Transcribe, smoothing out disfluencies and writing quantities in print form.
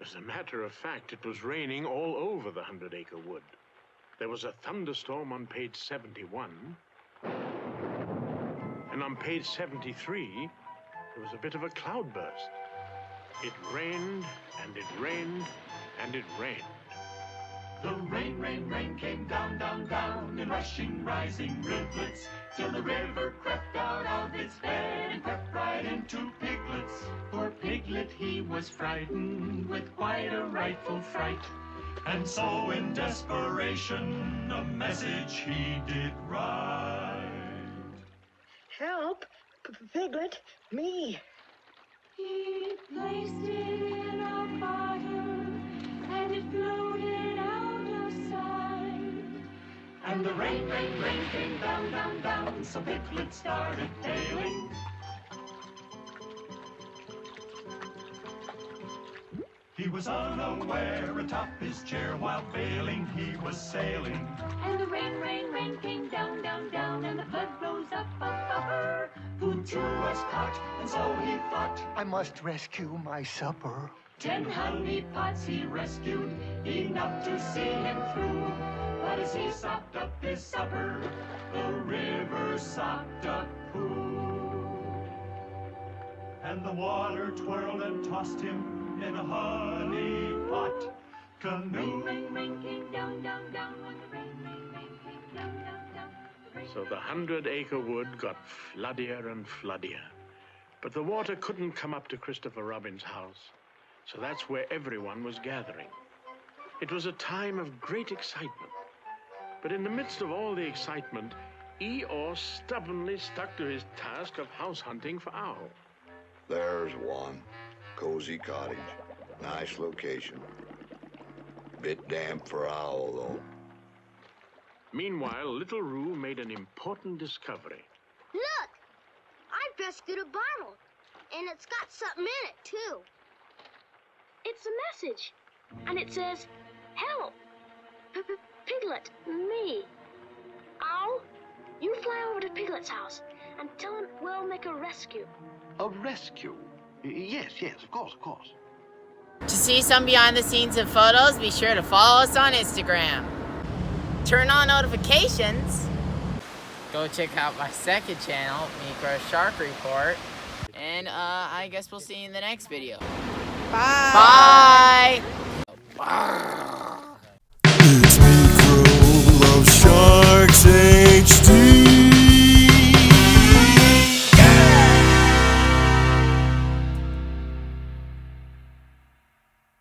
As a matter of fact, it was raining all over the 100-acre wood. There was a thunderstorm on page 71, and on page 73, there was a bit of a cloudburst. It rained, and it rained, and it rained. The rain, rain, rain came down, down, down in rushing, rising rivulets, till the river crept out of its bed and crept right into Piglet's. Poor Piglet, he was frightened with quite a rightful fright, and so in desperation a message he did write. Help! Piglet, me! He placed it in a bottle, and it floated out of sight. And the rain, rain, rain came down, down, down, so Piglet started tailing. He was unaware atop his chair while bailing he was sailing. And the rain, rain, rain came down, down, down, and the flood rose up, up, up. Food too was caught, and so he thought, I must rescue my supper. 10 honey pots he rescued, enough to see him through. But as he sopped up his supper, the river sopped up poo. And the water twirled and tossed him in a honey pot canoe. Rain, rain came down, down, down, when the rain, rain, rain came down, down, down. So the 100-acre wood got floodier and floodier. But the water couldn't come up to Christopher Robin's house, so that's where everyone was gathering. It was a time of great excitement. But in the midst of all the excitement, Eeyore stubbornly stuck to his task of house hunting for Owl. There's one. Cozy cottage. Nice location. Bit damp for Owl, though. Meanwhile, Little Roo made an important discovery. Look! I rescued a bottle, and it's got something in it, too. It's a message, and it says, help! Piglet, me. Owl, you fly over to Piglet's house and tell him we'll make a rescue. A rescue? Yes, of course. To see some behind-the-scenes and photos, be sure to follow us on Instagram. Turn on notifications. Go check out my second channel, Micro Shark Report. And I guess we'll see you in the next video. Bye. Bye.